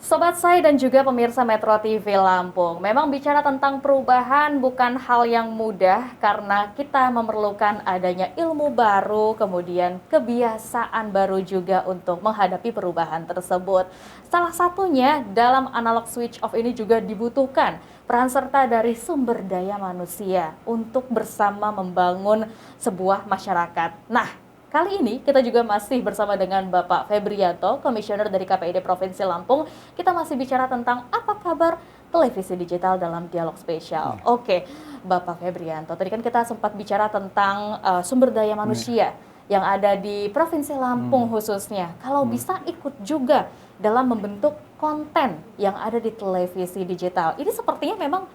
Sobat Sai dan juga pemirsa Metro TV Lampung, memang bicara tentang perubahan bukan hal yang mudah karena kita memerlukan adanya ilmu baru, kemudian kebiasaan baru juga untuk menghadapi perubahan tersebut. Salah satunya dalam analog switch off ini juga dibutuhkan peran serta dari sumber daya manusia untuk bersama membangun sebuah masyarakat. Nah, kali ini kita juga masih bersama dengan Bapak Febrianto, Komisioner dari KPID Provinsi Lampung. Kita masih bicara tentang apa kabar televisi digital dalam dialog spesial. Oke, Bapak Febrianto, tadi kan kita sempat bicara tentang sumber daya manusia yang ada di Provinsi Lampung khususnya. Kalau bisa ikut juga dalam membentuk konten yang ada di televisi digital. Ini sepertinya memang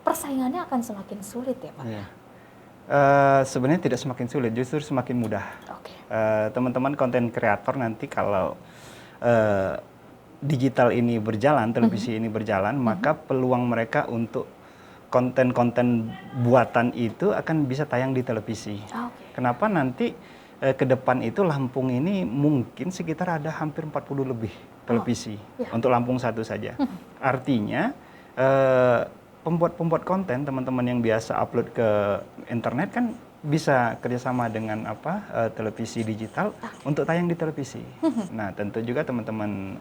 persaingannya akan semakin sulit ya Pak? Sebenarnya tidak semakin sulit, justru semakin mudah. Teman-teman konten kreator nanti kalau digital ini berjalan, televisi ini berjalan, maka peluang mereka untuk konten-konten buatan itu akan bisa tayang di televisi. Kenapa nanti ke depan itu Lampung ini mungkin sekitar ada hampir 40 lebih televisi untuk Lampung satu saja. Artinya pembuat konten, teman-teman yang biasa upload ke internet kan bisa kerjasama dengan televisi digital untuk tayang di televisi. Nah, tentu juga teman-teman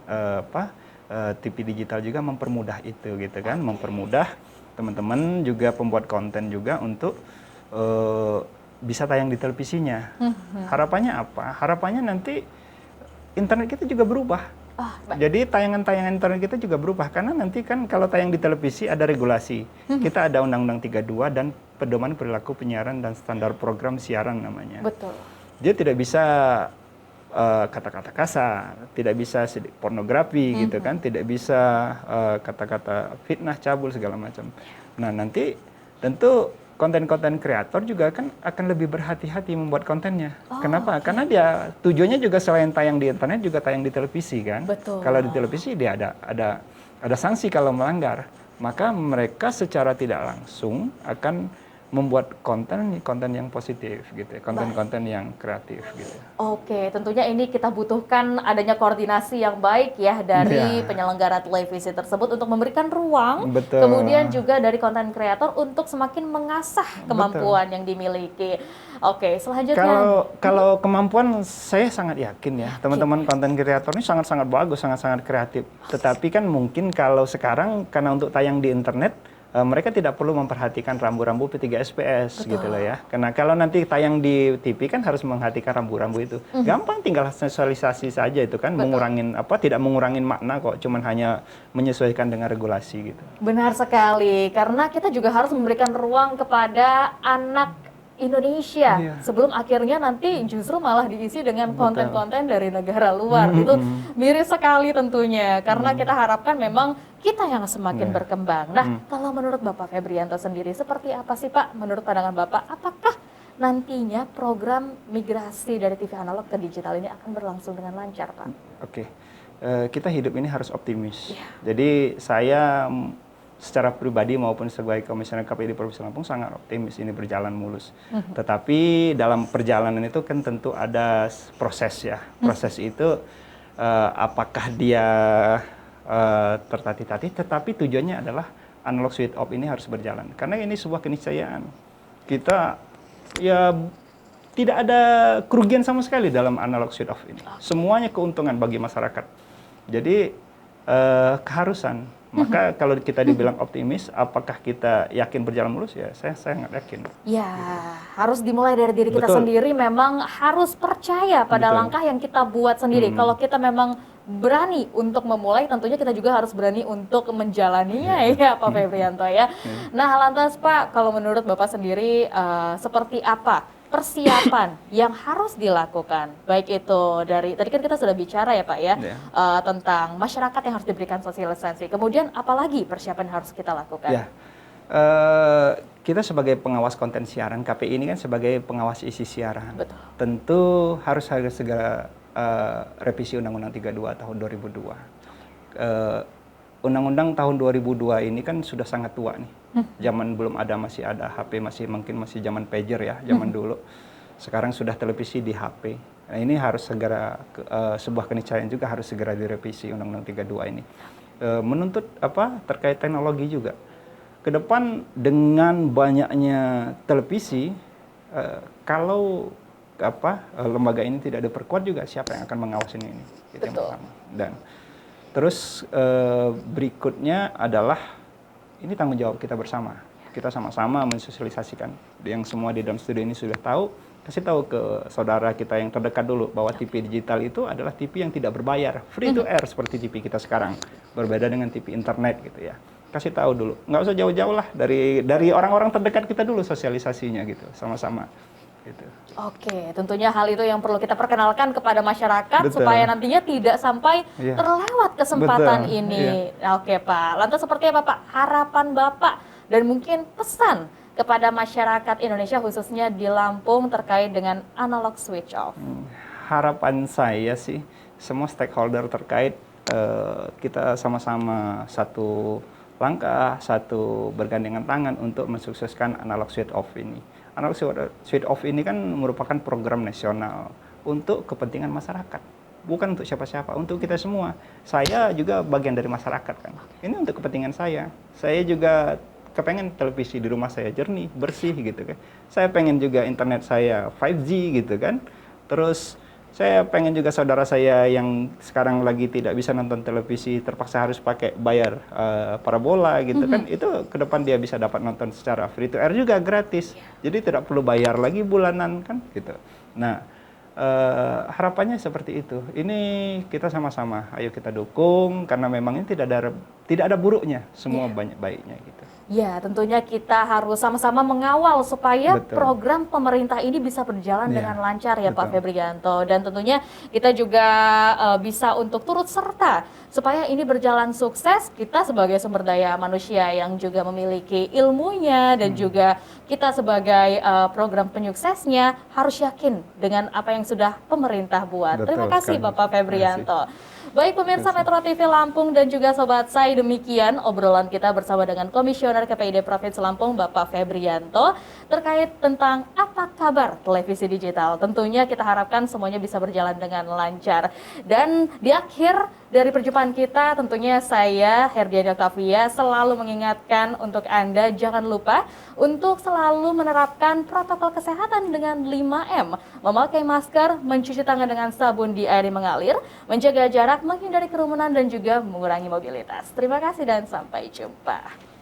TV digital juga mempermudah itu, gitu kan, mempermudah teman-teman juga pembuat konten juga untuk bisa tayang di televisinya. Harapannya apa? Harapannya nanti internet kita juga berubah. Jadi tayangan-tayangan internet kita juga berubah karena nanti kan kalau tayang di televisi ada regulasi. Kita ada Undang-Undang 32 dan Pedoman Perilaku Penyiaran dan Standar Program Siaran namanya. Betul. Dia tidak bisa kata-kata kasar, tidak bisa pornografi gitu kan, tidak bisa kata-kata fitnah, cabul segala macam. Nah, nanti tentu konten-konten kreator juga kan akan lebih berhati-hati membuat kontennya. Kenapa? Karena dia tujuannya juga selain tayang di internet juga tayang di televisi kan. Betul. Kalau di televisi dia ada sanksi kalau melanggar. Maka mereka secara tidak langsung akan membuat konten yang positif gitu, konten-konten yang kreatif gitu. Oke, tentunya ini kita butuhkan adanya koordinasi yang baik ya dari penyelenggara televisi tersebut untuk memberikan ruang, kemudian juga dari konten kreator untuk semakin mengasah kemampuan yang dimiliki. Oke, selanjutnya. Kalau kemampuan saya sangat yakin ya, teman-teman konten kreator ini sangat-sangat bagus, sangat-sangat kreatif. Tetapi kan mungkin kalau sekarang karena untuk tayang di internet, mereka tidak perlu memperhatikan rambu-rambu P3SPS gitu loh ya. Karena kalau nanti tayang di TV kan harus memperhatikan rambu-rambu itu. Gampang, tinggal sosialisasi saja itu kan, tidak mengurangin makna kok, cuman hanya menyesuaikan dengan regulasi gitu. Benar sekali, karena kita juga harus memberikan ruang kepada anak Indonesia sebelum akhirnya nanti justru malah diisi dengan konten-konten dari negara luar. Itu miris sekali tentunya karena kita harapkan memang kita yang semakin berkembang. Nah, kalau menurut Bapak Febrianto sendiri seperti apa sih Pak menurut pandangan Bapak, apakah nantinya program migrasi dari TV analog ke digital ini akan berlangsung dengan lancar Pak? Kita hidup ini harus optimis. Jadi saya secara pribadi maupun sebagai Komisioner KPID Provinsi Lampung sangat optimis ini berjalan mulus. Tetapi dalam perjalanan itu kan tentu ada proses ya. Proses itu apakah dia tertatih-tatih, tetapi tujuannya adalah analog switch off ini harus berjalan. Karena ini sebuah keniscayaan. Kita ya tidak ada kerugian sama sekali dalam analog switch off ini. Semuanya keuntungan bagi masyarakat. Jadi keharusan. Maka kalau kita dibilang optimis, apakah kita yakin berjalan mulus? Ya, saya sangat yakin. Ya, harus dimulai dari diri kita sendiri. Memang harus percaya pada langkah yang kita buat sendiri. Kalau kita memang berani untuk memulai, tentunya kita juga harus berani untuk menjalaninya ya Pak Febrianto ya. Nah, lantas Pak, kalau menurut Bapak sendiri seperti apa persiapan yang harus dilakukan, baik itu dari tadi kan kita sudah bicara ya Pak ya, tentang masyarakat yang harus diberikan sosialisasi, kemudian apalagi persiapan yang harus kita lakukan? Kita sebagai pengawas konten siaran, KPI ini kan sebagai pengawas isi siaran, tentu harus segera revisi Undang-Undang 32 tahun 2002. Undang-Undang tahun 2002 ini kan sudah sangat tua nih. Zaman belum ada, masih ada HP, mungkin masih zaman pager ya, zaman dulu. Sekarang sudah televisi di HP. Nah, ini harus segera sebuah keniscayaan juga harus segera direvisi Undang-Undang 32 ini. menuntut apa terkait teknologi juga. Ke depan dengan banyaknya televisi, kalau lembaga ini tidak diperkuat juga, siapa yang akan mengawasi ini? Itu yang pertama. Dan terus berikutnya adalah ini tanggung jawab kita bersama. Kita sama-sama mensosialisasikan. Yang semua di dalam studio ini sudah tahu, kasih tahu ke saudara kita yang terdekat dulu bahwa TV digital itu adalah TV yang tidak berbayar, free to air seperti TV kita sekarang. Berbeda dengan TV internet gitu ya. Kasih tahu dulu, nggak usah jauh-jauh lah, dari orang-orang terdekat kita dulu sosialisasinya gitu, sama-sama gitu. Oke, tentunya hal itu yang perlu kita perkenalkan kepada masyarakat. Betul. Supaya nantinya tidak sampai terlewat kesempatan ini. Oke Pak, lantas seperti apa Pak harapan Bapak dan mungkin pesan kepada masyarakat Indonesia khususnya di Lampung terkait dengan analog switch off? Harapan saya sih semua stakeholder terkait kita sama-sama satu langkah, satu bergandengan tangan untuk mensukseskan analog switch off ini. Analog switch off ini kan merupakan program nasional untuk kepentingan masyarakat, bukan untuk siapa-siapa, untuk kita semua. Saya juga bagian dari masyarakat kan. Ini untuk kepentingan saya. Saya juga kepengen televisi di rumah saya jernih, bersih gitu kan. Saya pengen juga internet saya 5G gitu kan. Terus saya pengen juga saudara saya yang sekarang lagi tidak bisa nonton televisi, terpaksa harus pakai bayar parabola gitu kan, itu ke depan dia bisa dapat nonton secara free to air juga gratis. Jadi tidak perlu bayar lagi bulanan kan gitu. Nah, harapannya seperti itu. Ini kita sama-sama, ayo kita dukung karena memang ini tidak ada buruknya, semua banyak baiknya gitu. Ya, tentunya kita harus sama-sama mengawal supaya program pemerintah ini bisa berjalan dengan lancar ya Pak Febrianto. Dan tentunya kita juga bisa untuk turut serta supaya ini berjalan sukses. Kita sebagai sumber daya manusia yang juga memiliki ilmunya dan juga kita sebagai program penyuksesnya harus yakin dengan apa yang sudah pemerintah buat. Terima kasih Bapak Febrianto. Baik pemirsa Metro TV Lampung dan juga Sobat Sai, demikian obrolan kita bersama dengan Komisioner KPID Provinsi Lampung Bapak Febrianto terkait tentang apa kabar televisi digital. Tentunya kita harapkan semuanya bisa berjalan dengan lancar. Dan di akhir dari perjumpaan kita tentunya saya Herdiana Octavia selalu mengingatkan untuk Anda jangan lupa untuk selalu menerapkan protokol kesehatan dengan 5M, memakai masker, mencuci tangan dengan sabun di air yang mengalir, menjaga jarak, menghindari kerumunan dan juga mengurangi mobilitas. Terima kasih dan sampai jumpa.